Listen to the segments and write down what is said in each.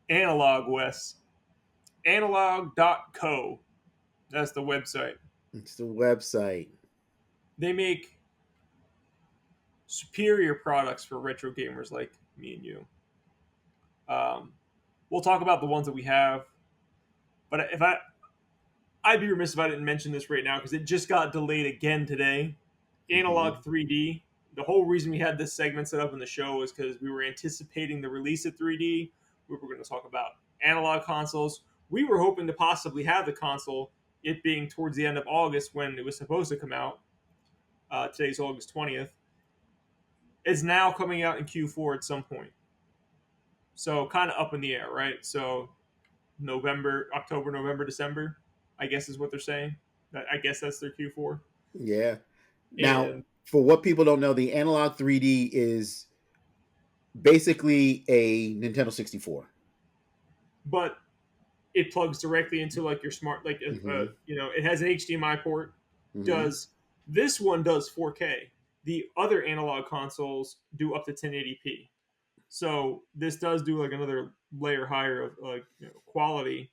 Analog Wes. Analogue.co. That's the website. It's the website. They make superior products for retro gamers like me and you. Um, we'll talk about the ones that we have, but I'd be remiss if I didn't mention this right now because it just got delayed again today. Mm-hmm. Analog 3D. The whole reason we had this segment set up in the show is because we were anticipating the release of 3D. We were going to talk about analog consoles. We were hoping to possibly have the console, it being towards the end of August when it was supposed to come out. Today's August 20th. It's now coming out in Q4 at some point. So kind of up in the air, right? So November, October, November, December, I guess is what they're saying. I guess that's their Q4. Yeah. Now, And for what people don't know, the Analog 3D is basically a Nintendo 64. but it plugs directly into like your smart, like Mm-hmm. it has an HDMI port. Mm-hmm. Does this one does 4K? The other analog consoles do up to 1080p. So this does do like another layer higher of like quality,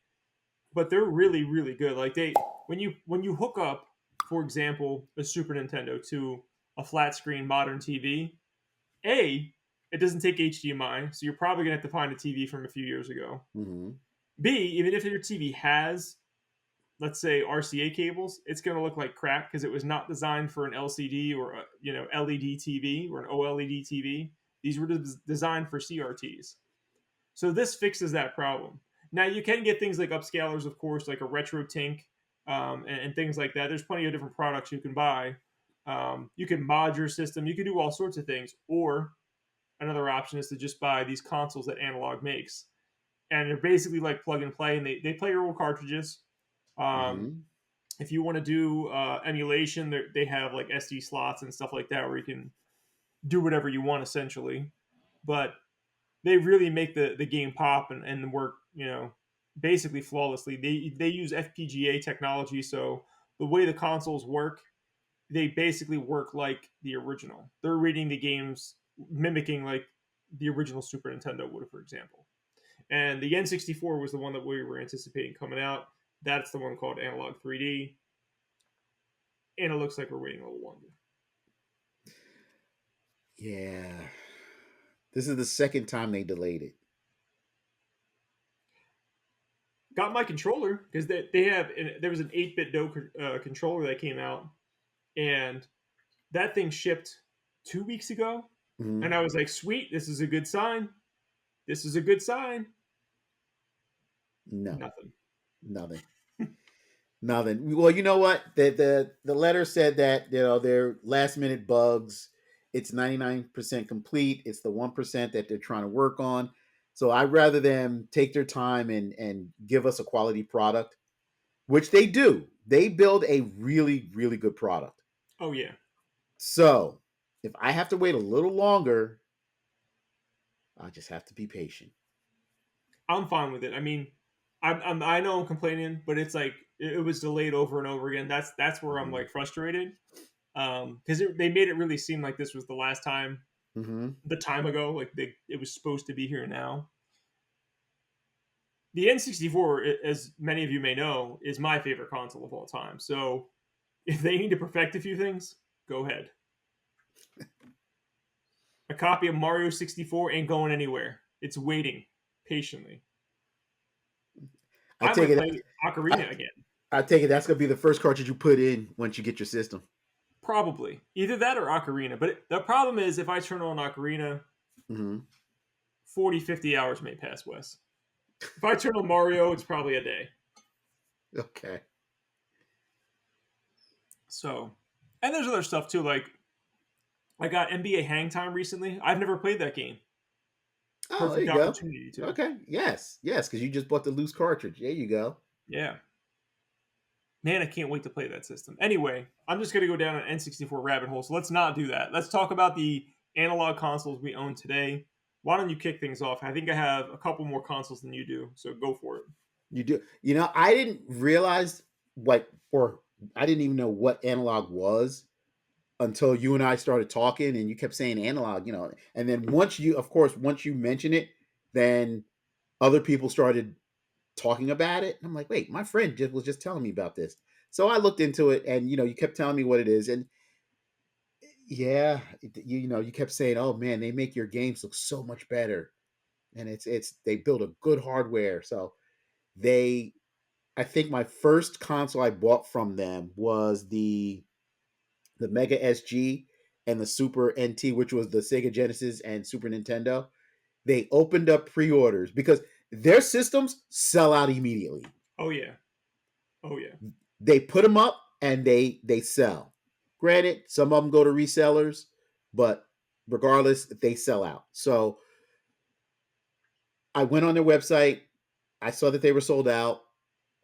but they're really really good. Like they when you hook up, for example, a Super Nintendo to a flat screen modern TV, a it doesn't take HDMI, so you're probably gonna have to find a TV from a few years ago. Mm-hmm. B, even if your TV has, let's say, RCA cables, it's going to look like crap because it was not designed for an LCD or a, LED TV or an OLED TV. These were designed for CRTs. So this fixes that problem. Now you can get things like upscalers, of course, like a retro tink and things like that. There's plenty of different products you can buy. You can mod your system. You can do all sorts of things. Or another option is to just buy these consoles that Analog makes, and they're basically like plug and play, and they play your old cartridges. Um, Mm-hmm. if you want to do emulation, they have like SD slots and stuff like that where you can do whatever you want essentially. But they really make the game pop and work, basically flawlessly. They use FPGA technology, so the way the consoles work, they basically work like the original. They're reading the games mimicking like the original Super Nintendo would, for example. And the N64 was the one that we were anticipating coming out. That's the one called Analog 3D, and it looks like we're waiting a little longer. Yeah. This is the second time they delayed it. Got my controller because they have there was an 8-bit Do controller that came out, and that thing shipped 2 weeks ago, Mm-hmm. and I was like, "Sweet, this is a good sign. This is a good sign." No, Nothing. nothing. Nothing. Well, you know what? The letter said that they're last minute bugs. It's 99% complete. It's the 1% that they're trying to work on. So I'd rather them take their time and give us a quality product, which they do. They build a really, really good product. Oh yeah, So if I have to wait a little longer, I just have to be patient. I'm fine with it. I mean, I know I'm complaining, but it's like it was delayed over and over again. That's where I'm Mm-hmm. like frustrated because they made it really seem like this was the last time, Mm-hmm. the time ago, like it was supposed to be here now. The N64, as many of you may know, is my favorite console of all time. So if they need to perfect a few things, go ahead. A copy of Mario 64 ain't going anywhere. It's waiting patiently. I I take might it. play I, Ocarina again. I take it that's gonna be the first cartridge you put in once you get your system. Probably. Either that or Ocarina. But the problem is, if I turn on Ocarina, Mm-hmm. 40, 50 hours may pass, Wes. If I turn on Mario, it's probably a day. Okay. So, and there's other stuff too. Like, I got NBA Hang Time recently. I've never played that game. Oh, there Perfect you go. opportunity to. Okay. Yes. Yes, because you just bought the loose cartridge. There you go. Yeah. Man, I can't wait to play that system. Anyway, I'm just going to go down an N64 rabbit hole, so let's not do that. Let's talk about the analog consoles we own today. Why don't you kick things off? I think I have a couple more consoles than you do, so go for it. You do. I didn't realize what, or I didn't even know what analog was until you and I started talking, and you kept saying analog. And then once you, of course, once you mention it, then other people started talking about it. And I'm like, wait, my friend was just telling me about this. So I looked into it, and you kept telling me what it is, and yeah, you kept saying, oh man, they make your games look so much better, and it's they build a good hardware. So they, I think my first console I bought from them was the Mega SG and the Super NT, which was the Sega Genesis and Super Nintendo. They opened up pre-orders because their systems sell out immediately. Oh yeah. Oh yeah. They put them up and they sell. Granted, some of them go to resellers, but regardless, they sell out. So I went on their website. I saw that they were sold out.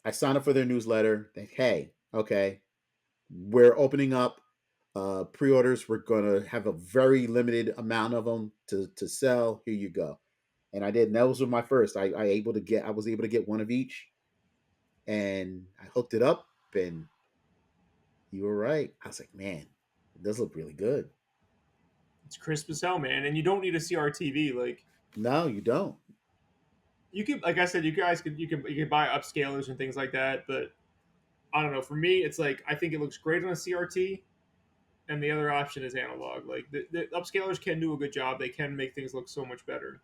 I signed up for their newsletter. Hey, okay, we're opening up pre-orders. We're going to have a very limited amount of them to sell. Here you go. And I did. And those were my first. I was able to get one of each, and I hooked it up. And you were right. I was like, man, it does look really good. It's crisp as hell, man. And you don't need a CRTV. Like No, you don't. you could, like I said, you guys could you could buy upscalers and things like that. But I don't know. For me, it's like I think it looks great on a CRT, and the other option is analog. Like the upscalers can do a good job. They can make things look so much better.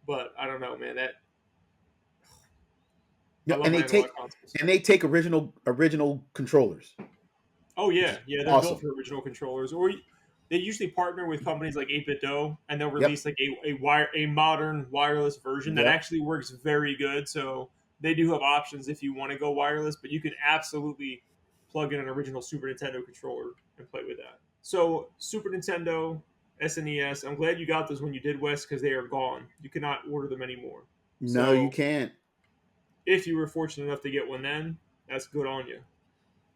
But I don't know, man. That I Yeah, love my analog consoles. and they take original controllers, Oh which yeah, is yeah, they're built awesome. for original controllers, or they usually partner with companies like 8 Do, and they'll Yep. release like a modern wireless version that Yep. actually works very good. So they do have options if you want to go wireless, but you can absolutely plug in an original Super Nintendo controller and play with that. So Super Nintendo, SNES, I'm glad you got those when you did, West, because they are gone. You cannot order them anymore. No, you So can't. if you were fortunate enough to get one then, that's good on you.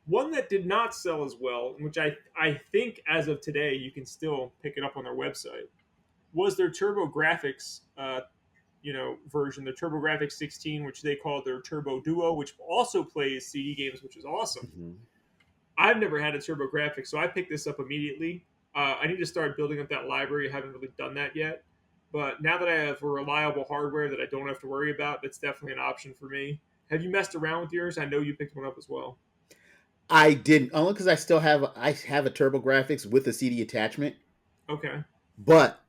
One that did not sell as well, which I think as of today you can still pick it up on their website, was their Turbo Graphics version, the Turbo Graphics 16, which they called their Turbo Duo, which also plays CD games, which is awesome. Mhm. I've never had a Turbo Graphics, so I picked this up immediately. I need to start building up that library. I haven't really done that yet. But now that I have a reliable hardware that I don't have to worry about, that's definitely an option for me. Have you messed around with yours? I know you picked one up as well. I didn't, only because I have a Turbo Graphics with a CD attachment, Okay. but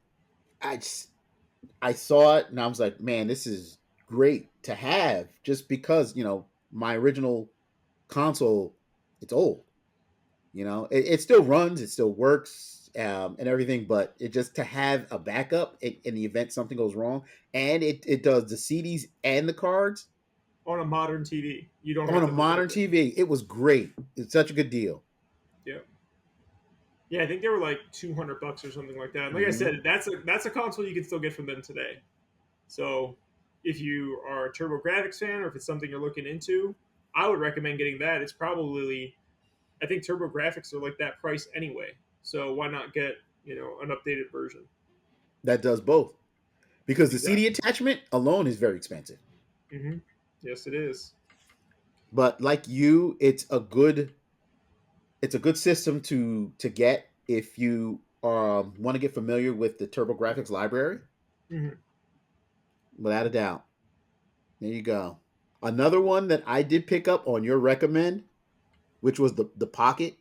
I just, I saw it and I was like, man, this is great to have, just because my original console, it's old. It still runs, it still works, and everything, but it just to have a backup in the event something goes wrong, and it does the CDs and the cards On a modern TV. You don't on have a to hook it up. modern TV. It was great. It's such a good deal. Yeah, yeah. I think they were like $200 or something like that. And like I Hmm. said, that's a console you can still get from them today. So if you are a Turbo Graphics fan, or if it's something you're looking into, I would recommend getting that. It's probably, I think Turbo Graphics are like that price anyway. So why not get an updated version? That does both, because the CD Exactly. attachment alone is very expensive. Hmm. Yes, it is. But like you, it's a good system to get if you want to get familiar with the TurboGrafx library, Hmm. without a doubt. There you go. Another one that I did pick up on your recommend, which was the Pocket,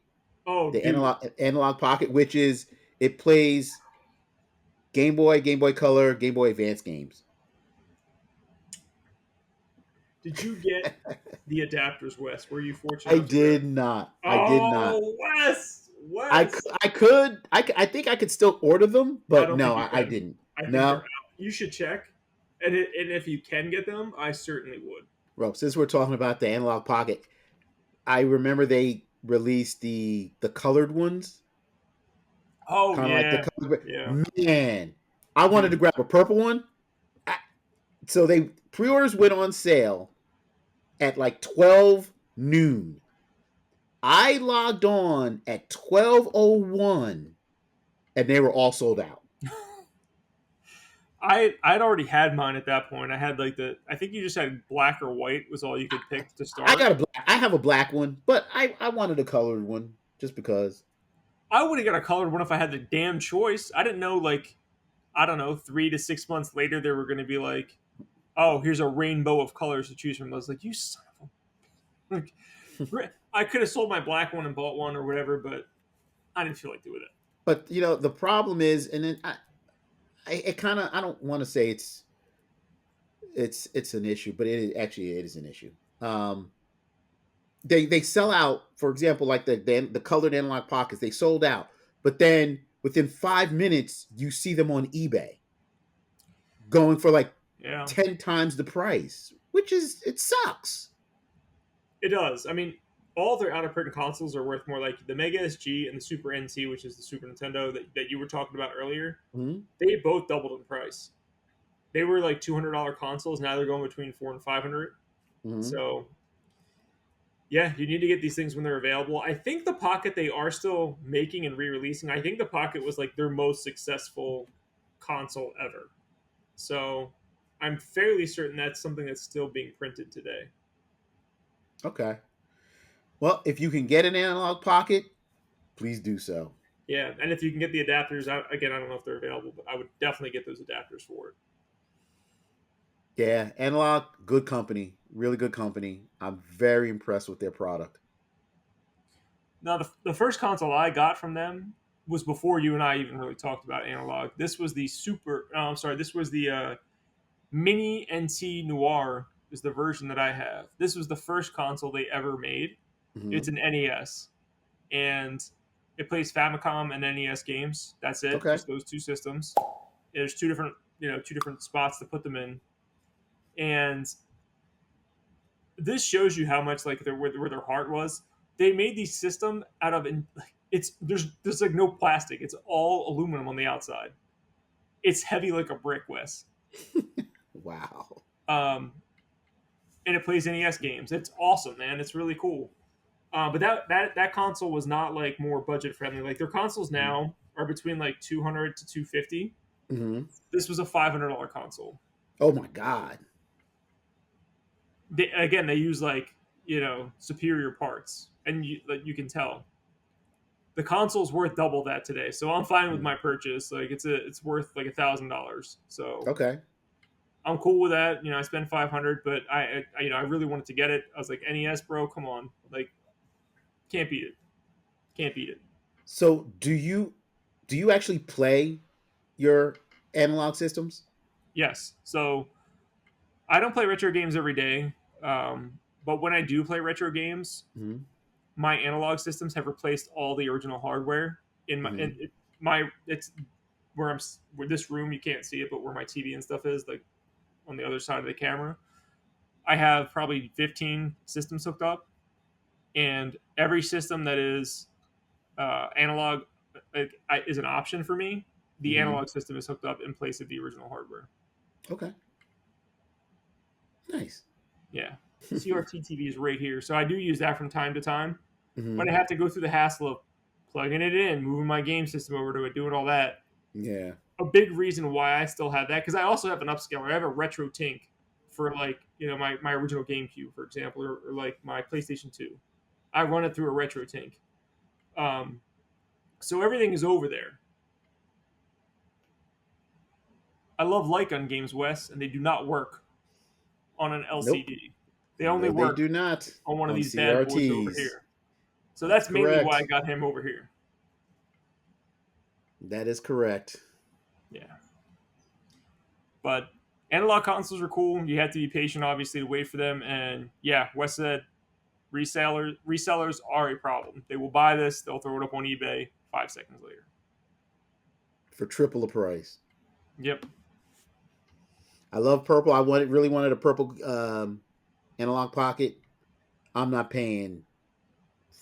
Oh, the dude, analog Pocket, which is, it plays Game Boy, Game Boy Color, Game Boy Advance games. did you get the adapters, Wes? Were you fortunate I enough to grab? did not. I did not. Oh, Wes, I could. Wes. I think I could still order them, I but don't no, think you I can. didn't. I think they're No, out. You should check, and if you can get them, I certainly would. Rob. Since we're talking about the analog Pocket, I remember they released the colored ones, Oh kind of like the yeah, color. yeah, Man, I wanted to dude. grab a purple one. I, so they pre-orders went on sale at like 12 noon. I logged on at 12:01, and they were all sold out. I'd already had mine at that point. I had like I think you just had black or white was all you could pick to I start. got a black. I have a black one, but I wanted a colored one just because. I would have got a colored one if I had the damn choice. I didn't know, like, I don't know, 3 to 6 months later they were going to be like oh, here's a rainbow of colors to choose from. I was like, you son of a like, I could have sold my black one and bought one or whatever, but I didn't feel like doing it. But the problem is, and then it kind of, I don't want to say it's an issue, but it is an issue. They sell out. For example, like the colored analog pockets, they sold out, but then within 5 minutes, you see them on eBay going for like Yeah, 10 times the price, which is it sucks. it does. I mean, all their out of print consoles are worth more. Like the Mega SG and the Super NT, which is the Super Nintendo that you were talking about earlier, Mm-hmm. they both doubled in price. They were like $200 consoles. Now they're going between 400 and 500. Mm-hmm. So yeah, you need to get these things when they're available. I think the Pocket they are still making and re-releasing. I think the Pocket was like their most successful console ever. So I'm fairly certain that's something that's still being printed today. Okay. Well, if you can get an analog pocket, please do so. Yeah, and if you can get the adapters, again, I don't know if they're available, but I would definitely get those adapters for it. Yeah, analog, good company, really good company. I'm very impressed with their product. Now, the first console I got from them was before you and I even really talked about analog. This was the Super. Oh, I'm sorry. This was the Mini NT Noir. Is the version that I have. This was the first console they ever made. Mm-hmm. It's an NES, and it plays Famicom and NES games. That's it. Okay. Just those two systems. There's two different spots to put them in, and this shows you how much like where their heart was. They made the system out of it's there's like no plastic. It's all aluminum on the outside. It's heavy like a brick, Wes. Wow. Um, and it plays NES games. It's awesome, man. It's really cool. But that console was not like more budget friendly. Like their consoles now are between like 200 to 250. Mm-hmm. This was a $500 console. Oh my God. Again, they use like superior parts, and you can tell the console's worth double that today. So I'm fine with my purchase. Like it's worth like $1,000. So Okay. I'm cool with that. I spent 500, but I really wanted to get it. I was like, NES, bro, come on, like can't beat it. Can't beat it. So do you actually play your analog systems? Yes. So I don't play retro games every day, but when I do play retro games, Mm-hmm. my analog systems have replaced all the original hardware in my Mm-hmm. it's where this room you can't see it, but where my TV and stuff is, like on the other side of the camera. I have probably 15 systems hooked up, and every system that is analog is an option for me. The Mm-hmm. analog system is hooked up in place of the original hardware. Okay. Nice. Yeah, CRT TV is right here, so I do use that from time to time. But I Mm-hmm. have to go through the hassle of plugging it in, moving my game system over to it, doing all that. Yeah. A big reason why I still have that, because I also have an upscaler. I have a retro Tink for like my original GameCube, for example, or like my PlayStation 2. I run it through a retro Tink. Um, so everything is over there. I love light gun games, Wes, and they do not work on an Nope. LCD. They only No, they work do not on one of on these bad boys over CRTs. here. So That's that's mainly why I correct. got him over here. That is correct. Yeah. But analog consoles are cool. You have to be patient, obviously, to wait for them. And yeah, Wes said resellers are a problem. They will buy this, they'll throw it up on eBay 5 seconds later. For triple the price. Yep. I love purple. Really wanted a purple analog pocket. I'm not paying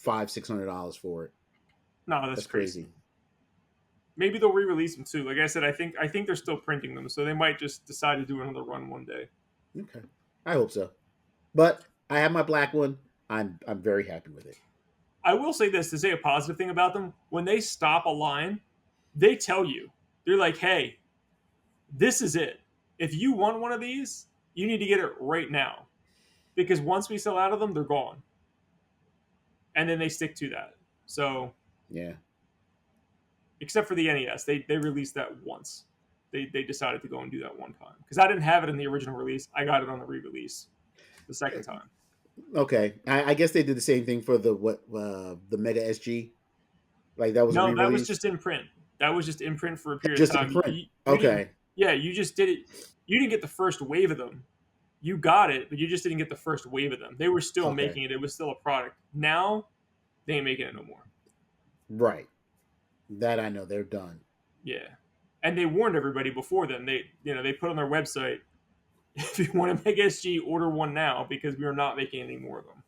$500-$600 for it. No, that's That's crazy. crazy. Maybe they'll re-release them too. Like I said, I think they're still printing them, so they might just decide to do another run one day. Okay. I hope so. But I have my black one. I'm very happy with it. I will say this to say a positive thing about them: when they stop a line, they tell you. They're like, "Hey, this is it. If you want one of these, you need to get it right now, because once we sell out of them, they're gone." And then they stick to that. So Yeah. except for the NES, they released that once. they decided to go and do that one time because I didn't have it in the original release. I got it on the re-release the second time. Okay, I guess they did the same thing for the Mega SG. Like that was a No, that was re-release. just in print. That was just in print for a period of Just in time. print. You didn't. Okay. Yeah, you just did it. You didn't get the first wave of them. You got it, but you just didn't get the first wave of them. They were still Okay. making it. It was still a product. Now they ain't making it no more. Right. That I know they're done. Yeah, and they warned everybody before then. They put on their website, if you want to make SG, order one now because we are not making any more of them.